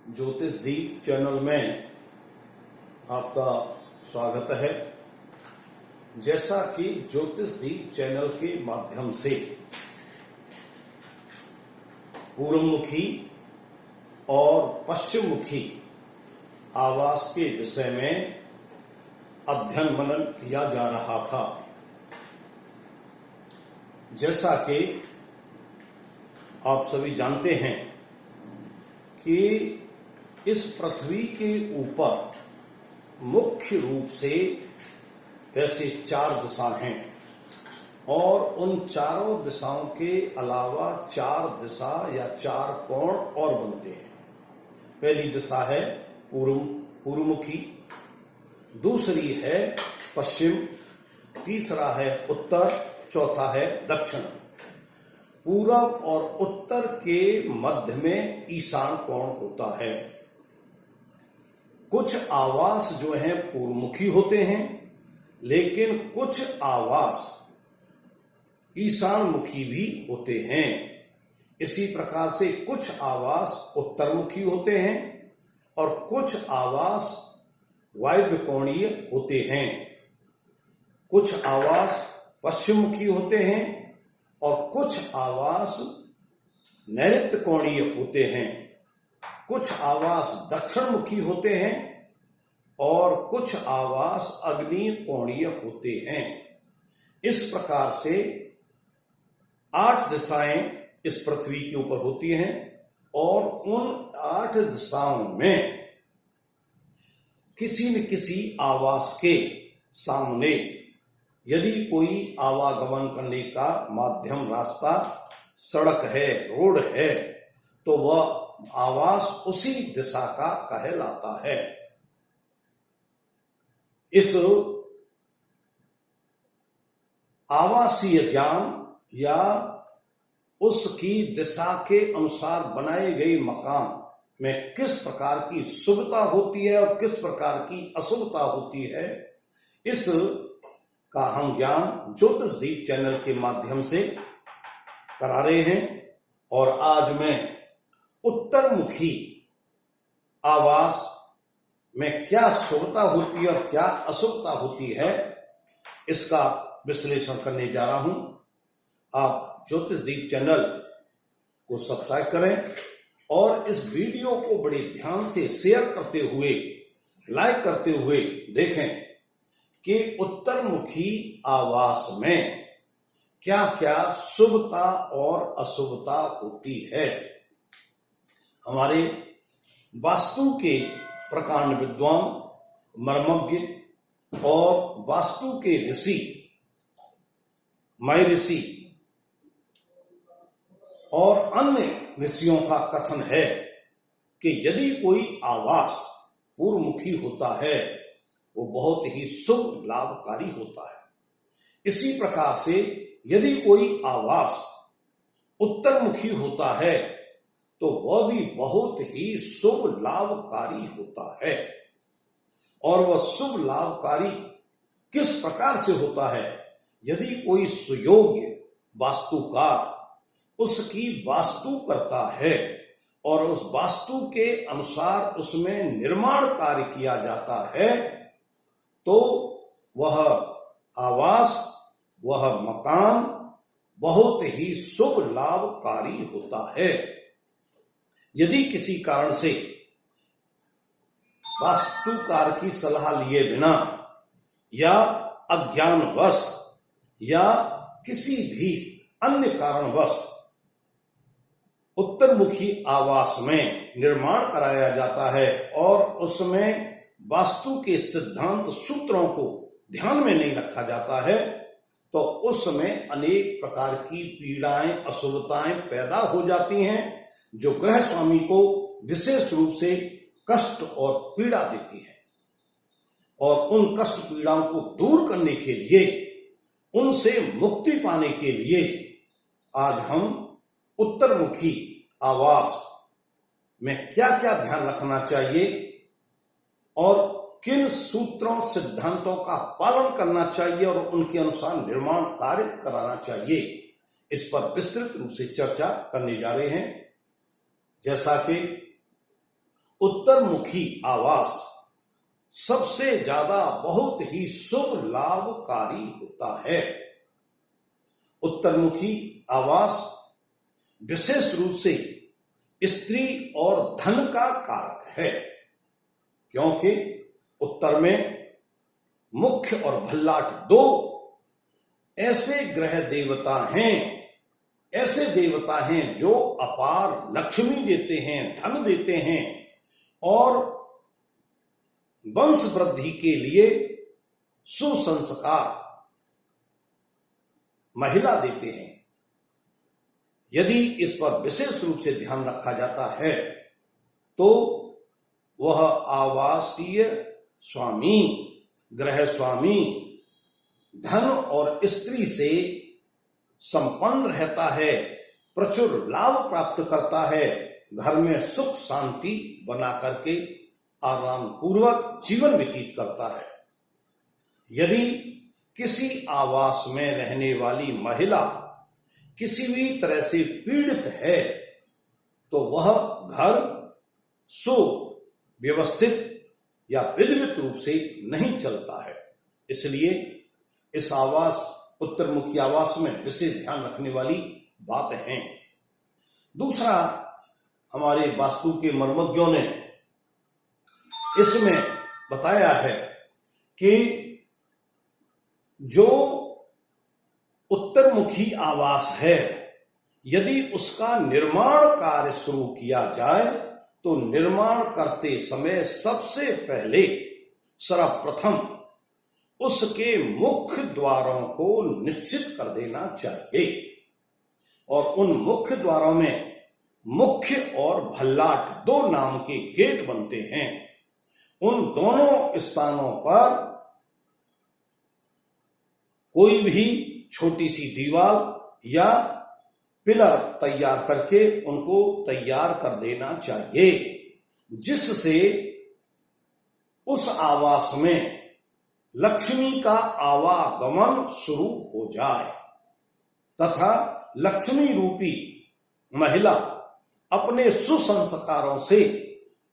ज्योतिष दीप चैनल में आपका स्वागत है। जैसा कि ज्योतिष दीप चैनल के माध्यम से पूर्वमुखी और पश्चिममुखी आवास के विषय में अध्ययन मनन किया जा रहा था। जैसा कि आप सभी जानते हैं कि इस पृथ्वी के ऊपर मुख्य रूप से वैसे 4 दिशा हैं और उन चारों दिशाओं के अलावा 4 दिशा या 4 कोण और बनते हैं। पहली दिशा है पूर्वमुखी, दूसरी है पश्चिम, तीसरा है उत्तर, चौथा है दक्षिण। पूरब और उत्तर के मध्य में ईशान कोण होता है। कुछ आवास जो हैं पूर्वमुखी होते हैं, लेकिन कुछ आवास ईशानमुखी भी होते हैं। इसी प्रकार से कुछ आवास उत्तरमुखी होते हैं और कुछ आवास वायव्य कोणीय होते हैं। कुछ आवास पश्चिममुखी होते हैं और कुछ आवास नैऋत्य कोणीय होते हैं। कुछ आवास दक्षिणमुखी होते हैं और कुछ आवास आग्नेय कोणीय होते हैं। इस प्रकार से 8 दिशाएं इस पृथ्वी के ऊपर होती हैं और उन 8 दिशाओं में किसी न किसी आवास के सामने यदि कोई आवागमन करने का माध्यम, रास्ता, सड़क है, रोड है, तो वह आवास उसी दिशा का कहलाता है। इस आवासीय ज्ञान या उसकी दिशा के अनुसार बनाए गए मकान में किस प्रकार की शुभता होती है और किस प्रकार की अशुभता होती है, इस का हम ज्ञान ज्योतिष दीप चैनल के माध्यम से करा रहे हैं। और आज मैं उत्तरमुखी आवास में क्या शुभता होती है और क्या अशुभता होती है, इसका विश्लेषण करने जा रहा हूं। आप ज्योतिष दीप चैनल को सब्सक्राइब करें और इस वीडियो को बड़े ध्यान से शेयर करते हुए, लाइक करते हुए देखें कि उत्तरमुखी आवास में क्या क्या शुभता और अशुभता होती है। हमारे वास्तु के प्रकांड विद्वान, मर्मज्ञ और वास्तु के ऋषि, मय ऋषि और अन्य ऋषियों का कथन है कि यदि कोई आवास पूर्वमुखी होता है वो बहुत ही शुभ लाभकारी होता है। इसी प्रकार से यदि कोई आवास उत्तरमुखी होता है तो वह भी बहुत ही शुभ लाभकारी होता है। और वह शुभ लाभकारी किस प्रकार से होता है? यदि कोई सुयोग्य वास्तुकार उसकी वास्तु करता है और उस वास्तु के अनुसार उसमें निर्माण कार्य किया जाता है, तो वह आवास, वह मकान बहुत ही शुभ लाभकारी होता है। यदि किसी कारण से वास्तुकार की सलाह लिए बिना या अज्ञानवश या किसी भी अन्य कारणवश उत्तरमुखी आवास में निर्माण कराया जाता है और उसमें वास्तु के सिद्धांत सूत्रों को ध्यान में नहीं रखा जाता है, तो उस समय अनेक प्रकार की पीड़ाएं, अशुभताएं पैदा हो जाती हैं, जो ग्रह स्वामी को विशेष रूप से कष्ट और पीड़ा देती है। और उन कष्ट पीड़ाओं को दूर करने के लिए, उनसे मुक्ति पाने के लिए आज हम उत्तरमुखी आवास में क्या क्या ध्यान रखना चाहिए और किन सूत्रों, सिद्धांतों का पालन करना चाहिए और उनके अनुसार निर्माण कार्य कराना चाहिए, इस पर विस्तृत रूप से चर्चा करने जा रहे हैं। जैसा कि उत्तरमुखी आवास सबसे ज्यादा बहुत ही शुभ लाभकारी होता है। उत्तरमुखी आवास विशेष रूप से स्त्री और धन का कारक है, क्योंकि उत्तर में मुख्य और भल्लाट दो ऐसे ग्रह देवता हैं, ऐसे देवता हैं जो अपार लक्ष्मी देते हैं, धन देते हैं और वंश वृद्धि के लिए सुसंस्कार महिला देते हैं। यदि इस पर विशेष रूप से ध्यान रखा जाता है तो वह आवासीय स्वामी, ग्रह स्वामी धन और स्त्री से संपन्न रहता है, प्रचुर लाभ प्राप्त करता है, घर में सुख शांति बना करके आराम पूर्वक जीवन व्यतीत करता है। यदि किसी आवास में रहने वाली महिला किसी भी तरह से पीड़ित है तो वह घर सुव्यवस्थित या विधिवत रूप से नहीं चलता है। इसलिए इस आवास, उत्तरमुखी आवास में विशेष ध्यान रखने वाली बात है। दूसरा, हमारे वास्तु के मर्मज्ञों ने इसमें बताया है कि जो उत्तरमुखी आवास है, यदि उसका निर्माण कार्य शुरू किया जाए तो निर्माण करते समय सबसे पहले सर्वप्रथम उसके मुख्य द्वारों को निश्चित कर देना चाहिए। और उन मुख्य द्वारों में मुख्य और भल्लाट दो नाम के गेट बनते हैं। उन दोनों स्थानों पर कोई भी छोटी सी दीवार या पिलर तैयार करके उनको तैयार कर देना चाहिए, जिससे उस आवास में लक्ष्मी का आवागमन शुरू हो जाए तथा लक्ष्मी रूपी महिला अपने सुसंस्कारों से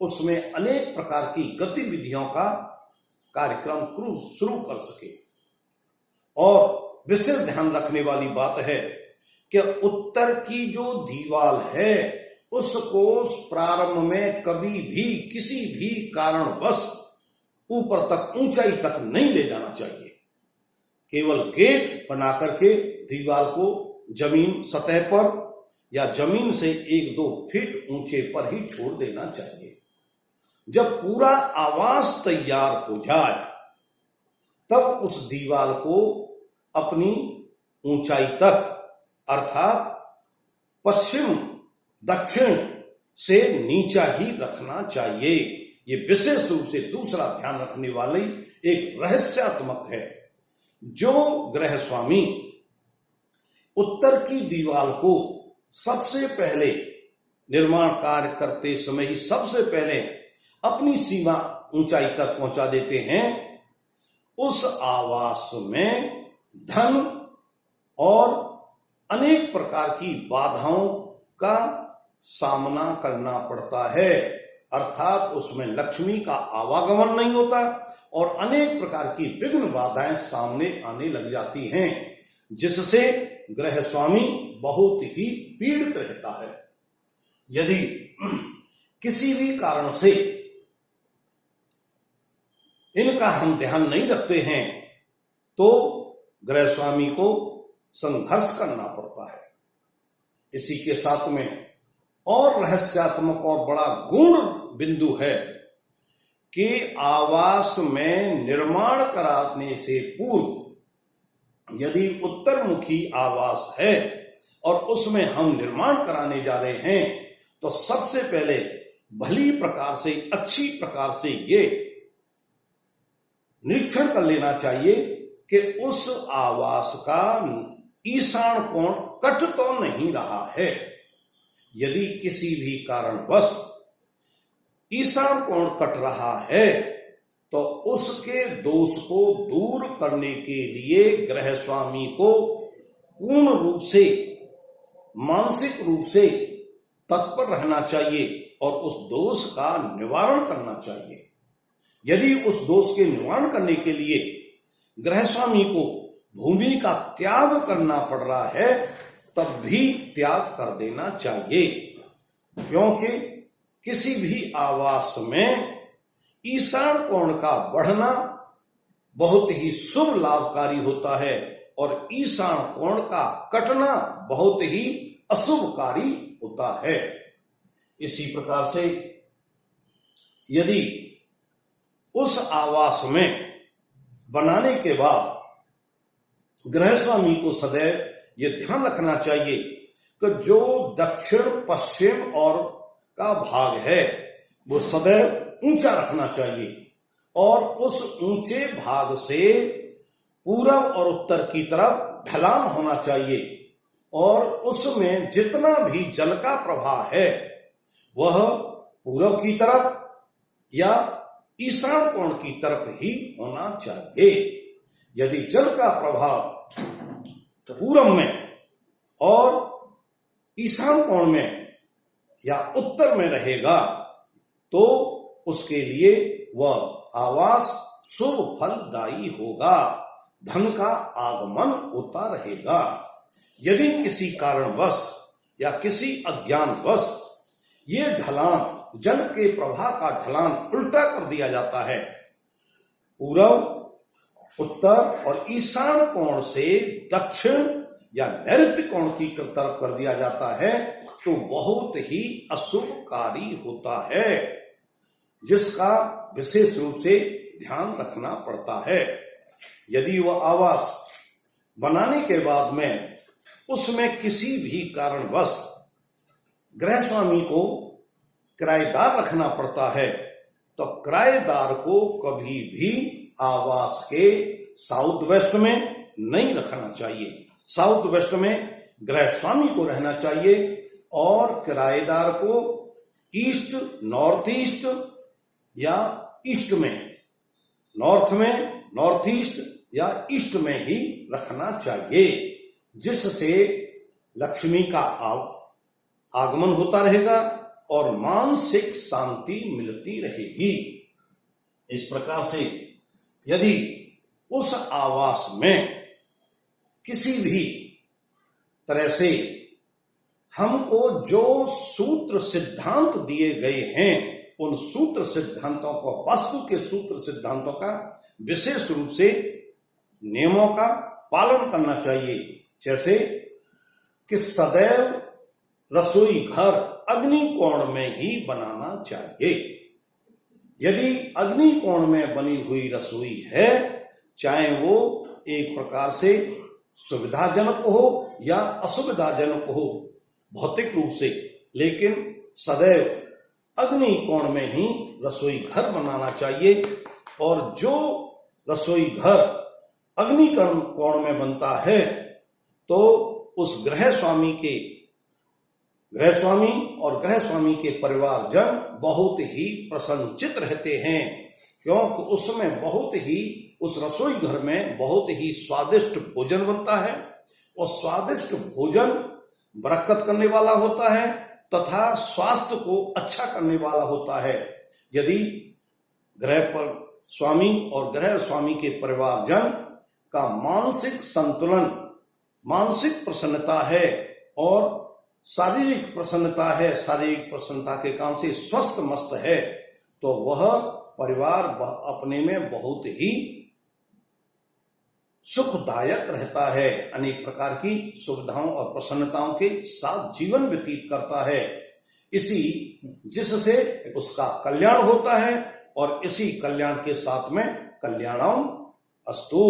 उसमें अनेक प्रकार की गतिविधियों का कार्यक्रम शुरू कर सके। और विशेष ध्यान रखने वाली बात है कि उत्तर की जो दीवार है उसको प्रारंभ में कभी भी किसी भी कारणवश ऊपर तक, ऊंचाई तक नहीं ले जाना चाहिए। केवल गेट बना करके दीवार को जमीन सतह पर या जमीन से 1-2 फीट ऊंचे पर ही छोड़ देना चाहिए। जब पूरा आवास तैयार हो जाए तब उस दीवार को अपनी ऊंचाई तक अर्थात पश्चिम दक्षिण से नीचा ही रखना चाहिए। ये विशेष रूप से दूसरा ध्यान रखने वाली एक रहस्यात्मक है। जो ग्रह स्वामी उत्तर की दीवार को सबसे पहले निर्माण कार्य करते समय ही सबसे पहले अपनी सीमा ऊंचाई तक पहुंचा देते हैं, उस आवास में धन और अनेक प्रकार की बाधाओं का सामना करना पड़ता है। अर्थात उसमें लक्ष्मी का आवागमन नहीं होता और अनेक प्रकार की विघ्न बाधाएं सामने आने लग जाती हैं, जिससे ग्रह स्वामी बहुत ही पीड़ित रहता है। यदि किसी भी कारण से इनका हम ध्यान नहीं रखते हैं तो ग्रह स्वामी को संघर्ष करना पड़ता है। इसी के साथ में और रहस्यात्मक और बड़ा गुण बिंदु है कि आवास में निर्माण कराने से पूर्व यदि उत्तरमुखी आवास है और उसमें हम निर्माण कराने जा रहे हैं तो सबसे पहले भली प्रकार से, अच्छी प्रकार से ये निरीक्षण कर लेना चाहिए कि उस आवास का ईशान कोण कट तो नहीं रहा है। यदि किसी भी कारणवश ईशान कोण कट रहा है तो उसके दोष को दूर करने के लिए ग्रह स्वामी को पूर्ण रूप से, मानसिक रूप से तत्पर रहना चाहिए और उस दोष का निवारण करना चाहिए। यदि उस दोष के निवारण करने के लिए गृहस्वामी को भूमि का त्याग करना पड़ रहा है, तब भी त्याग कर देना चाहिए, क्योंकि किसी भी आवास में ईशान कोण का बढ़ना बहुत ही शुभ लाभकारी होता है और ईशान कोण का कटना बहुत ही अशुभकारी होता है। इसी प्रकार से यदि उस आवास में बनाने के बाद गृहस्वामी को सदैव ये ध्यान रखना चाहिए कि जो दक्षिण पश्चिम और का भाग है वो सदैव ऊंचा रखना चाहिए और उस ऊंचे भाग से पूरब और उत्तर की तरफ ढलान होना चाहिए और उसमें जितना भी जल का प्रवाह है वह पूरब की तरफ या ईशान कोण की तरफ ही होना चाहिए। यदि जल का प्रभाव पूरब में और ईशान कोण में या उत्तर में रहेगा तो उसके लिए वह आवास शुभ फलदायी होगा, धन का आगमन होता रहेगा। यदि किसी कारणवश या किसी अज्ञानवश ये ढलान, जल के प्रवाह का ढलान उल्टा कर दिया जाता है, पूरब, उत्तर और ईशान कोण से दक्षिण या नैऋत्य कोण की तरफ कर दिया जाता है, तो बहुत ही अशुभकारी होता है, जिसका विशेष रूप से ध्यान रखना पड़ता है। यदि वह आवास बनाने के बाद में उसमें किसी भी कारणवश गृहस्वामी को किराएदार रखना पड़ता है, तो किराएदार को कभी भी आवास के साउथ वेस्ट में नहीं रखना चाहिए। साउथ वेस्ट में गृहस्वामी को रहना चाहिए और किराएदार को ईस्ट, नॉर्थ ईस्ट या ईस्ट में, नॉर्थ में, नॉर्थ ईस्ट या ईस्ट में ही रखना चाहिए, जिससे लक्ष्मी का आगमन होता रहेगा और मानसिक शांति मिलती रहेगी। इस प्रकार से यदि उस आवास में किसी भी तरह से हमको जो सूत्र सिद्धांत दिए गए हैं उन सूत्र सिद्धांतों को, वास्तु के सूत्र सिद्धांतों का विशेष रूप से नियमों का पालन करना चाहिए। जैसे कि सदैव रसोई घर अग्नि कोण में ही बनाना चाहिए। यदि अग्नि कोण में बनी हुई रसोई है, चाहे वो एक प्रकार से सुविधाजनक हो या असुविधाजनक हो भौतिक रूप से, लेकिन सदैव अग्नि कोण में ही रसोई घर बनाना चाहिए। और जो रसोई घर अग्नि कोण में बनता है तो उस गृहस्वामी और गृहस्वामी के परिवारजन बहुत ही प्रसन्नचित रहते हैं, क्योंकि उसमें बहुत ही, उस रसोई घर में बहुत ही स्वादिष्ट भोजन बनता है और स्वादिष्ट भोजन बरकत करने वाला होता है तथा स्वास्थ्य को अच्छा करने वाला होता है। यदि गृह पर स्वामी और गृह स्वामी के परिवारजन का मानसिक संतुलन, मानसिक प्रसन्नता है और शारीरिक प्रसन्नता है, शारीरिक प्रसन्नता के काम से स्वस्थ मस्त है, तो वह परिवार अपने में बहुत ही सुखदायक रहता है, अनेक प्रकार की सुविधाओं और प्रसन्नताओं के साथ जीवन व्यतीत करता है। जिससे उसका कल्याण होता है और इसी कल्याण के साथ में कल्याणम अस्तु।